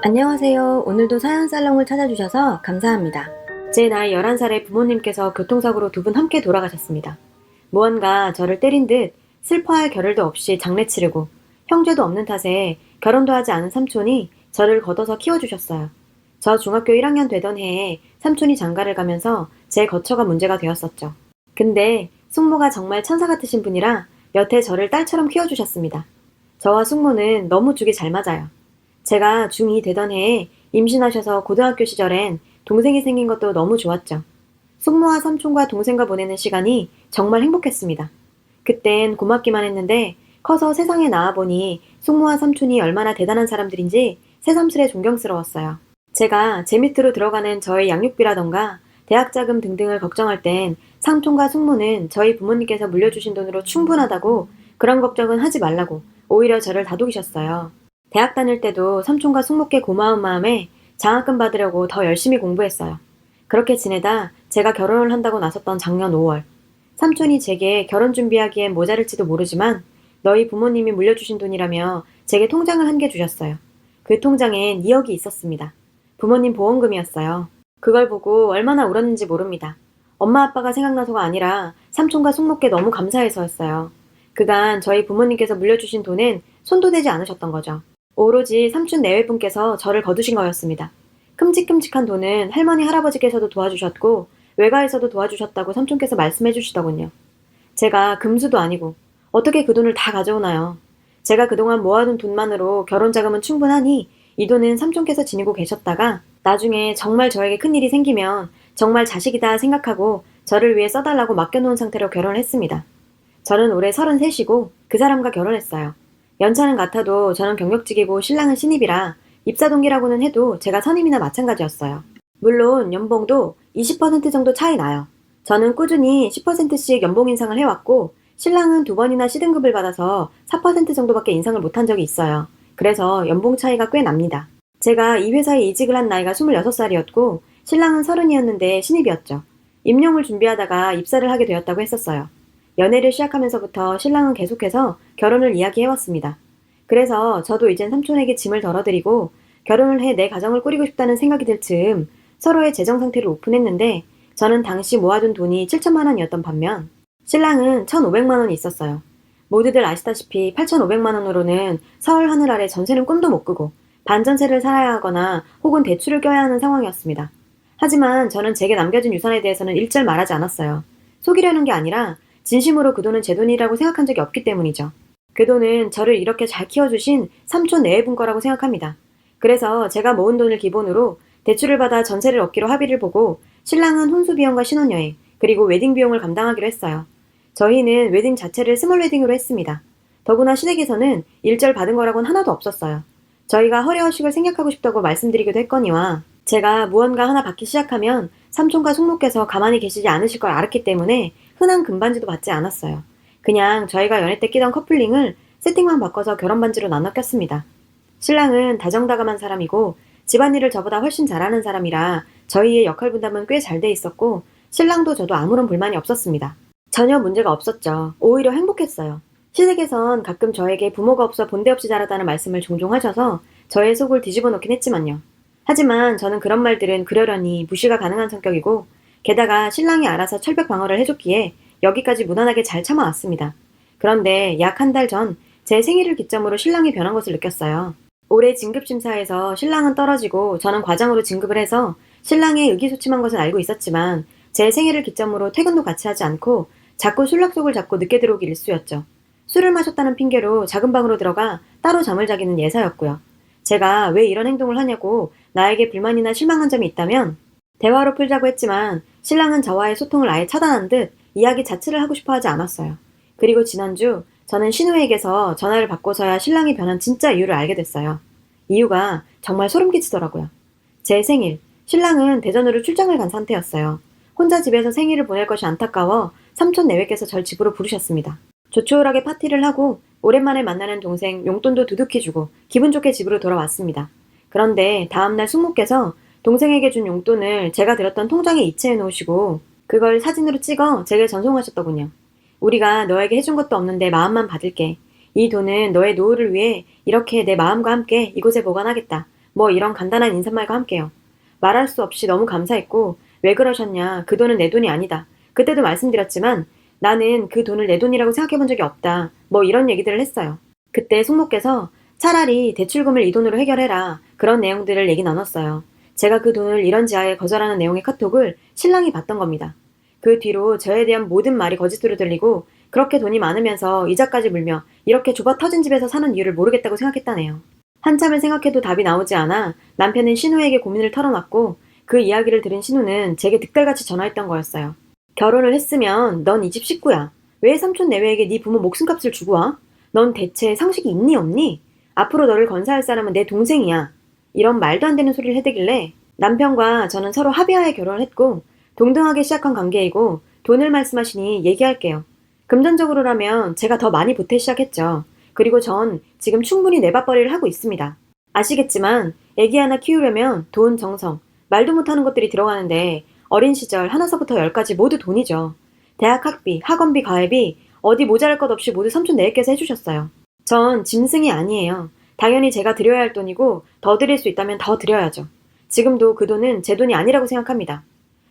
안녕하세요. 오늘도 사연살롱을 찾아주셔서 감사합니다. 제 나이 11살에 부모님께서 교통사고로 두 분 함께 돌아가셨습니다. 무언가 저를 때린 듯 슬퍼할 겨를도 없이 장례 치르고 형제도 없는 탓에 결혼도 하지 않은 삼촌이 저를 걷어서 키워주셨어요. 저 중학교 1학년 되던 해에 삼촌이 장가를 가면서 제 거처가 문제가 되었었죠. 근데 숙모가 정말 천사 같으신 분이라 여태 저를 딸처럼 키워주셨습니다. 저와 숙모는 너무 죽이 잘 맞아요. 제가 중2 되던 해에 임신하셔서 고등학교 시절엔 동생이 생긴 것도 너무 좋았죠. 숙모와 삼촌과 동생과 보내는 시간이 정말 행복했습니다. 그땐 고맙기만 했는데 커서 세상에 나와보니 숙모와 삼촌이 얼마나 대단한 사람들인지 새삼스레 존경스러웠어요. 제가 제 밑으로 들어가는 저의 양육비라던가 대학 자금 등등을 걱정할 땐 삼촌과 숙모는 저희 부모님께서 물려주신 돈으로 충분하다고 그런 걱정은 하지 말라고 오히려 저를 다독이셨어요. 대학 다닐 때도 삼촌과 숙모께 고마운 마음에 장학금 받으려고 더 열심히 공부했어요. 그렇게 지내다 제가 결혼을 한다고 나섰던 작년 5월, 삼촌이 제게 결혼 준비하기엔 모자랄지도 모르지만 너희 부모님이 물려주신 돈이라며 제게 통장을 한 개 주셨어요. 그 통장엔 2억이 있었습니다. 부모님 보험금이었어요. 그걸 보고 얼마나 울었는지 모릅니다. 엄마 아빠가 생각나서가 아니라 삼촌과 숙모께 너무 감사해서였어요. 그간 저희 부모님께서 물려주신 돈은 손도 대지 않으셨던 거죠. 오로지 삼촌 내외분께서 저를 거두신 거였습니다. 큼직큼직한 돈은 할머니 할아버지께서도 도와주셨고 외가에서도 도와주셨다고 삼촌께서 말씀해 주시더군요. 제가 금수도 아니고 어떻게 그 돈을 다 가져오나요? 제가 그동안 모아둔 돈만으로 결혼 자금은 충분하니 이 돈은 삼촌께서 지니고 계셨다가 나중에 정말 저에게 큰일이 생기면 정말 자식이다 생각하고 저를 위해 써달라고 맡겨놓은 상태로 결혼을 했습니다. 저는 올해 33이고 그 사람과 결혼했어요. 연차는 같아도 저는 경력직이고 신랑은 신입이라 입사 동기라고는 해도 제가 선임이나 마찬가지였어요. 물론 연봉도 20% 정도 차이 나요. 저는 꾸준히 10%씩 연봉 인상을 해왔고 신랑은 2번이나 C등급을 받아서 4% 정도밖에 인상을 못한 적이 있어요. 그래서 연봉 차이가 꽤 납니다. 제가 이 회사에 이직을 한 나이가 26살이었고 신랑은 30이었는데 신입이었죠. 임용을 준비하다가 입사를 하게 되었다고 했었어요. 연애를 시작하면서부터 신랑은 계속해서 결혼을 이야기해왔습니다. 그래서 저도 이젠 삼촌에게 짐을 덜어드리고 결혼을 해 내 가정을 꾸리고 싶다는 생각이 들 즈음 서로의 재정 상태를 오픈했는데 저는 당시 모아둔 돈이 7천만 원이었던 반면 신랑은 1,500만 원이 있었어요. 모두들 아시다시피 8,500만 원으로는 서울 하늘 아래 전세는 꿈도 못 꾸고 반전세를 살아야 하거나 혹은 대출을 껴야 하는 상황이었습니다. 하지만 저는 제게 남겨진 유산에 대해서는 일절 말하지 않았어요. 속이려는 게 아니라 진심으로 그 돈은 제 돈이라고 생각한 적이 없기 때문이죠. 그 돈은 저를 이렇게 잘 키워주신 삼촌 내외분 거라고 생각합니다. 그래서 제가 모은 돈을 기본으로 대출을 받아 전세를 얻기로 합의를 보고 신랑은 혼수 비용과 신혼여행 그리고 웨딩 비용을 감당하기로 했어요. 저희는 웨딩 자체를 스몰 웨딩으로 했습니다. 더구나 시댁에서는 일절 받은 거라고는 하나도 없었어요. 저희가 허례허식을 생략하고 싶다고 말씀드리기도 했거니와 제가 무언가 하나 받기 시작하면 삼촌과 숙모께서 가만히 계시지 않으실 걸 알았기 때문에 흔한 금반지도 받지 않았어요. 그냥 저희가 연애 때 끼던 커플링을 세팅만 바꿔서 결혼 반지로 나눠 꼈습니다. 신랑은 다정다감한 사람이고 집안일을 저보다 훨씬 잘하는 사람이라 저희의 역할 분담은 꽤 잘 돼 있었고 신랑도 저도 아무런 불만이 없었습니다. 전혀 문제가 없었죠. 오히려 행복했어요. 시댁에선 가끔 저에게 부모가 없어 본데 없이 자랐다는 말씀을 종종 하셔서 저의 속을 뒤집어 놓긴 했지만요. 하지만 저는 그런 말들은 그러려니 무시가 가능한 성격이고 게다가 신랑이 알아서 철벽 방어를 해줬기에 여기까지 무난하게 잘 참아왔습니다. 그런데 약 한 달 전 제 생일을 기점으로 신랑이 변한 것을 느꼈어요. 올해 진급심사에서 신랑은 떨어지고 저는 과장으로 진급을 해서 신랑의 의기소침한 것은 알고 있었지만 제 생일을 기점으로 퇴근도 같이 하지 않고 자꾸 술 약속을 잡고 늦게 들어오기 일쑤였죠. 술을 마셨다는 핑계로 작은 방으로 들어가 따로 잠을 자기는 예사였고요. 제가 왜 이런 행동을 하냐고 나에게 불만이나 실망한 점이 있다면 대화로 풀자고 했지만 신랑은 저와의 소통을 아예 차단한 듯 이야기 자체를 하고 싶어 하지 않았어요. 그리고 지난주 저는 신우에게서 전화를 받고서야 신랑이 변한 진짜 이유를 알게 됐어요. 이유가 정말 소름 끼치더라고요. 제 생일, 신랑은 대전으로 출장을 간 상태였어요. 혼자 집에서 생일을 보낼 것이 안타까워 삼촌 내외께서 절 집으로 부르셨습니다. 조촐하게 파티를 하고 오랜만에 만나는 동생 용돈도 두둑히 주고 기분 좋게 집으로 돌아왔습니다. 그런데 다음날 숙모께서 동생에게 준 용돈을 제가 들었던 통장에 이체해 놓으시고 그걸 사진으로 찍어 제게 전송하셨더군요. 우리가 너에게 해준 것도 없는데 마음만 받을게. 이 돈은 너의 노후를 위해 이렇게 내 마음과 함께 이곳에 보관하겠다. 뭐 이런 간단한 인사말과 함께요. 말할 수 없이 너무 감사했고 왜 그러셨냐, 그 돈은 내 돈이 아니다. 그때도 말씀드렸지만 나는 그 돈을 내 돈이라고 생각해 본 적이 없다. 뭐 이런 얘기들을 했어요. 그때 숙모께서 차라리 대출금을 이 돈으로 해결해라. 그런 내용들을 얘기 나눴어요. 제가 그 돈을 이런 지하에 거절하는 내용의 카톡을 신랑이 봤던 겁니다. 그 뒤로 저에 대한 모든 말이 거짓으로 들리고 그렇게 돈이 많으면서 이자까지 물며 이렇게 좁아 터진 집에서 사는 이유를 모르겠다고 생각했다네요. 한참을 생각해도 답이 나오지 않아 남편은 신우에게 고민을 털어놨고 그 이야기를 들은 신우는 제게 득달같이 전화했던 거였어요. 결혼을 했으면 넌 이 집 식구야. 왜 삼촌 내외에게 네 부모 목숨값을 주고 와? 넌 대체 상식이 있니 없니? 앞으로 너를 건사할 사람은 내 동생이야. 이런 말도 안 되는 소리를 해대길래 남편과 저는 서로 합의하에 결혼을 했고 동등하게 시작한 관계이고 돈을 말씀하시니 얘기할게요. 금전적으로라면 제가 더 많이 보태 시작했죠. 그리고 전 지금 충분히 내 밥벌이를 하고 있습니다. 아시겠지만 애기 하나 키우려면 돈, 정성, 말도 못하는 것들이 들어가는데 어린 시절 하나서부터 열까지 모두 돈이죠. 대학 학비, 학원비, 과외비 어디 모자랄 것 없이 모두 삼촌 내외께서 해주셨어요. 전 짐승이 아니에요. 당연히 제가 드려야 할 돈이고 더 드릴 수 있다면 더 드려야죠. 지금도 그 돈은 제 돈이 아니라고 생각합니다.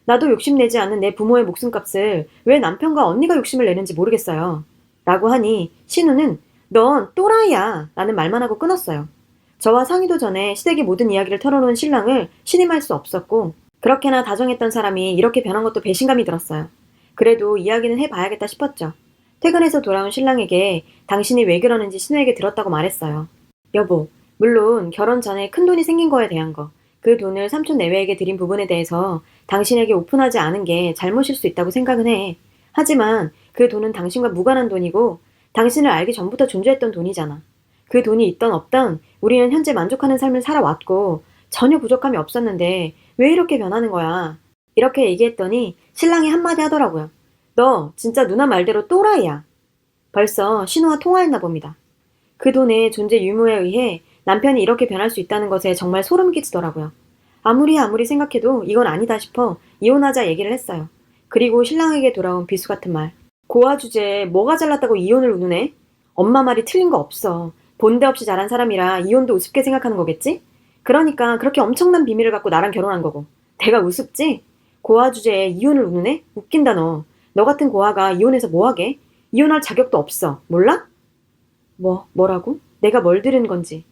나도 욕심내지 않는 내 부모의 목숨값을 왜 남편과 언니가 욕심을 내는지 모르겠어요. 라고 하니 신우는 넌 또라이야 라는 말만 하고 끊었어요. 저와 상의도 전에 시댁의 모든 이야기를 털어놓은 신랑을 신임할 수 없었고 그렇게나 다정했던 사람이 이렇게 변한 것도 배신감이 들었어요. 그래도 이야기는 해봐야겠다 싶었죠. 퇴근해서 돌아온 신랑에게 당신이 왜 그러는지 신우에게 들었다고 말했어요. 여보, 물론 결혼 전에 큰 돈이 생긴 거에 대한 거, 그 돈을 삼촌 내외에게 드린 부분에 대해서 당신에게 오픈하지 않은 게 잘못일 수 있다고 생각은 해. 하지만 그 돈은 당신과 무관한 돈이고 당신을 알기 전부터 존재했던 돈이잖아. 그 돈이 있던 없던 우리는 현재 만족하는 삶을 살아왔고 전혀 부족함이 없었는데 왜 이렇게 변하는 거야? 이렇게 얘기했더니 신랑이 한마디 하더라고요. 너 진짜 누나 말대로 또라이야. 벌써 신우와 통화했나 봅니다. 그 돈의 존재 유무에 의해 남편이 이렇게 변할 수 있다는 것에 정말 소름 끼치더라고요. 아무리 생각해도 이건 아니다 싶어 이혼하자 얘기를 했어요. 그리고 신랑에게 돌아온 비수 같은 말. 고아 주제에 뭐가 잘났다고 이혼을 운운해? 엄마 말이 틀린 거 없어. 본데 없이 자란 사람이라 이혼도 우습게 생각하는 거겠지? 그러니까 그렇게 엄청난 비밀을 갖고 나랑 결혼한 거고. 내가 우습지? 고아 주제에 이혼을 운운해? 웃긴다 너. 너 같은 고아가 이혼해서 뭐하게? 이혼할 자격도 없어. 몰라? 뭐라고? 내가 뭘 들은 건지.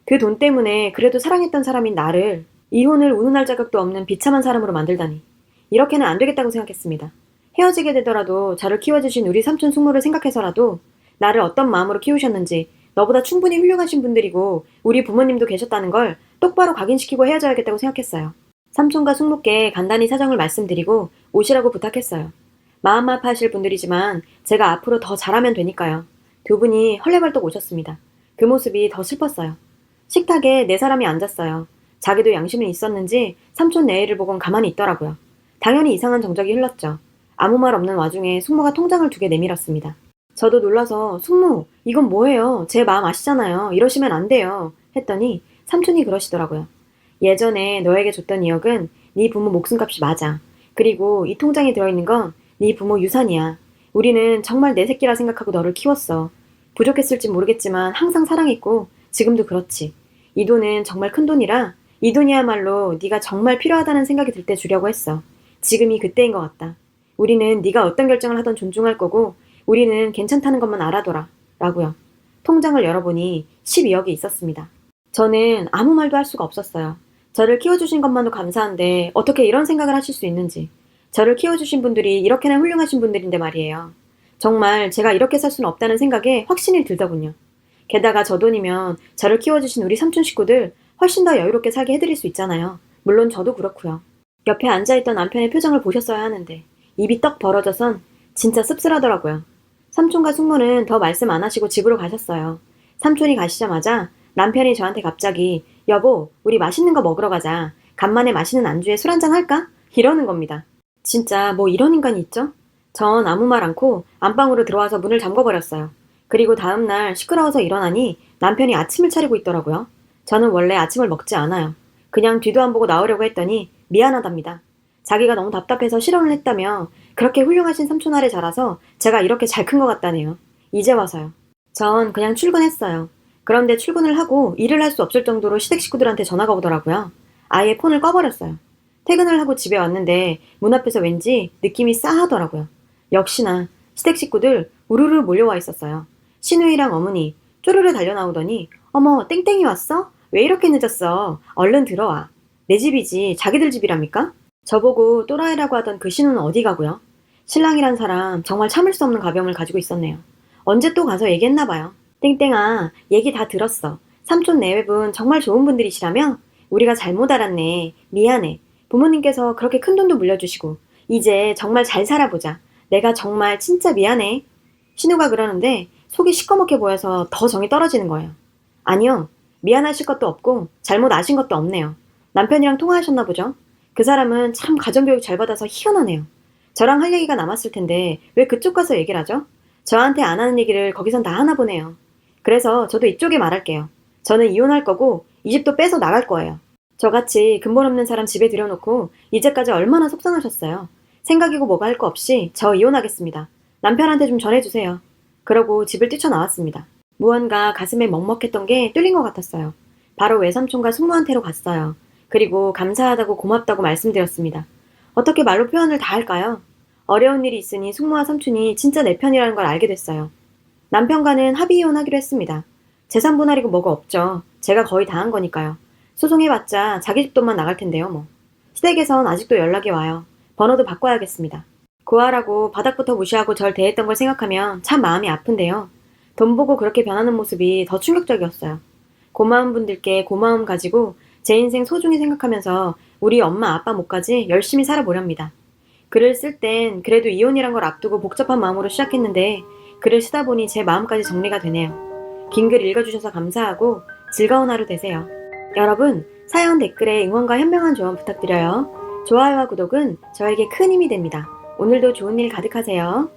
그 돈 때문에 그래도 사랑했던 사람인 나를 이혼을 운운할 자격도 없는 비참한 사람으로 만들다니. 이렇게는 안 되겠다고 생각했습니다. 헤어지게 되더라도 저를 키워주신 우리 삼촌 숙모를 생각해서라도 나를 어떤 마음으로 키우셨는지 너보다 충분히 훌륭하신 분들이고 우리 부모님도 계셨다는 걸 똑바로 각인시키고 헤어져야겠다고 생각했어요. 삼촌과 숙모께 간단히 사정을 말씀드리고 오시라고 부탁했어요. 마음 아파하실 분들이지만 제가 앞으로 더 잘하면 되니까요. 두 분이 헐레벌떡 오셨습니다. 그 모습이 더 슬펐어요. 식탁에 네 사람이 앉았어요. 자기도 양심은 있었는지 삼촌 내외를 보곤 가만히 있더라고요. 당연히 이상한 정적이 흘렀죠. 아무 말 없는 와중에 숙모가 통장을 2개 내밀었습니다. 저도 놀라서 숙모, 이건 뭐예요? 제 마음 아시잖아요. 이러시면 안 돼요. 했더니 삼촌이 그러시더라고요. 예전에 너에게 줬던 2억은 네 부모 목숨값이 맞아. 그리고 이 통장에 들어있는 건 네 부모 유산이야. 우리는 정말 내 새끼라 생각하고 너를 키웠어. 부족했을지 모르겠지만 항상 사랑했고 지금도 그렇지. 이 돈은 정말 큰 돈이라 이 돈이야말로 네가 정말 필요하다는 생각이 들 때 주려고 했어. 지금이 그때인 것 같다. 우리는 네가 어떤 결정을 하던 존중할 거고 우리는 괜찮다는 것만 알아둬라. 라고요. 통장을 열어보니 12억이 있었습니다. 저는 아무 말도 할 수가 없었어요. 저를 키워주신 것만도 감사한데 어떻게 이런 생각을 하실 수 있는지. 저를 키워주신 분들이 이렇게나 훌륭하신 분들인데 말이에요. 정말 제가 이렇게 살 수는 없다는 생각에 확신이 들더군요. 게다가 저 돈이면 저를 키워주신 우리 삼촌 식구들 훨씬 더 여유롭게 살게 해드릴 수 있잖아요. 물론 저도 그렇고요. 옆에 앉아있던 남편의 표정을 보셨어야 하는데 입이 떡 벌어져선 진짜 씁쓸하더라고요. 삼촌과 숙모는 더 말씀 안 하시고 집으로 가셨어요. 삼촌이 가시자마자 남편이 저한테 갑자기 여보, 우리 맛있는 거 먹으러 가자. 간만에 맛있는 안주에 술 한잔 할까? 이러는 겁니다. 진짜 뭐 이런 인간이 있죠? 전 아무 말 않고 안방으로 들어와서 문을 잠궈버렸어요. 그리고 다음날 시끄러워서 일어나니 남편이 아침을 차리고 있더라고요. 저는 원래 아침을 먹지 않아요. 그냥 뒤도 안 보고 나오려고 했더니 미안하답니다. 자기가 너무 답답해서 실언을 했다며 그렇게 훌륭하신 삼촌 아래 자라서 제가 이렇게 잘 큰 것 같다네요. 이제 와서요. 전 그냥 출근했어요. 그런데 출근을 하고 일을 할 수 없을 정도로 시댁 식구들한테 전화가 오더라고요. 아예 폰을 꺼버렸어요. 퇴근을 하고 집에 왔는데 문 앞에서 왠지 느낌이 싸하더라고요. 역시나 시댁 식구들 우르르 몰려와 있었어요. 시누이랑 어머니 쪼르르 달려나오더니 어머 땡땡이 왔어? 왜 이렇게 늦었어? 얼른 들어와. 내 집이지 자기들 집이랍니까? 저보고 또라이라고 하던 그 신우는 어디 가고요? 신랑이란 사람 정말 참을 수 없는 가병을 가지고 있었네요. 언제 또 가서 얘기했나 봐요. 땡땡아 얘기 다 들었어. 삼촌 내외분 정말 좋은 분들이시라며? 우리가 잘못 알았네. 미안해. 부모님께서 그렇게 큰돈도 물려주시고 이제 정말 잘 살아보자. 내가 정말 진짜 미안해. 신우가 그러는데 속이 시꺼멓게 보여서 더 정이 떨어지는 거예요. 아니요. 미안하실 것도 없고 잘못 아신 것도 없네요. 남편이랑 통화하셨나 보죠? 그 사람은 참 가정교육 잘 받아서 희한하네요. 저랑 할 얘기가 남았을 텐데 왜 그쪽 가서 얘기를 하죠? 저한테 안 하는 얘기를 거기선 다 하나 보네요. 그래서 저도 이쪽에 말할게요. 저는 이혼할 거고 이 집도 빼서 나갈 거예요. 저같이 근본 없는 사람 집에 들여놓고 이제까지 얼마나 속상하셨어요. 생각이고 뭐가 할 거 없이 저 이혼하겠습니다. 남편한테 좀 전해주세요. 그러고 집을 뛰쳐나왔습니다. 무언가 가슴에 먹먹했던 게 뚫린 것 같았어요. 바로 외삼촌과 숙모한테로 갔어요. 그리고 감사하다고 고맙다고 말씀드렸습니다. 어떻게 말로 표현을 다 할까요? 어려운 일이 있으니 숙모와 삼촌이 진짜 내 편이라는 걸 알게 됐어요. 남편과는 합의 이혼하기로 했습니다. 재산 분할이고 뭐가 없죠. 제가 거의 다 한 거니까요. 소송해봤자 자기 집 돈만 나갈 텐데요, 뭐. 시댁에선 아직도 연락이 와요. 번호도 바꿔야겠습니다. 고아라고 바닥부터 무시하고 절 대했던 걸 생각하면 참 마음이 아픈데요. 돈 보고 그렇게 변하는 모습이 더 충격적이었어요. 고마운 분들께 고마움 가지고 제 인생 소중히 생각하면서 우리 엄마 아빠 몫까지 열심히 살아보렵니다. 글을 쓸 땐 그래도 이혼이란 걸 앞두고 복잡한 마음으로 시작했는데 글을 쓰다 보니 제 마음까지 정리가 되네요. 긴 글 읽어주셔서 감사하고 즐거운 하루 되세요. 여러분, 사연 댓글에 응원과 현명한 조언 부탁드려요. 좋아요와 구독은 저에게 큰 힘이 됩니다. 오늘도 좋은 일 가득하세요.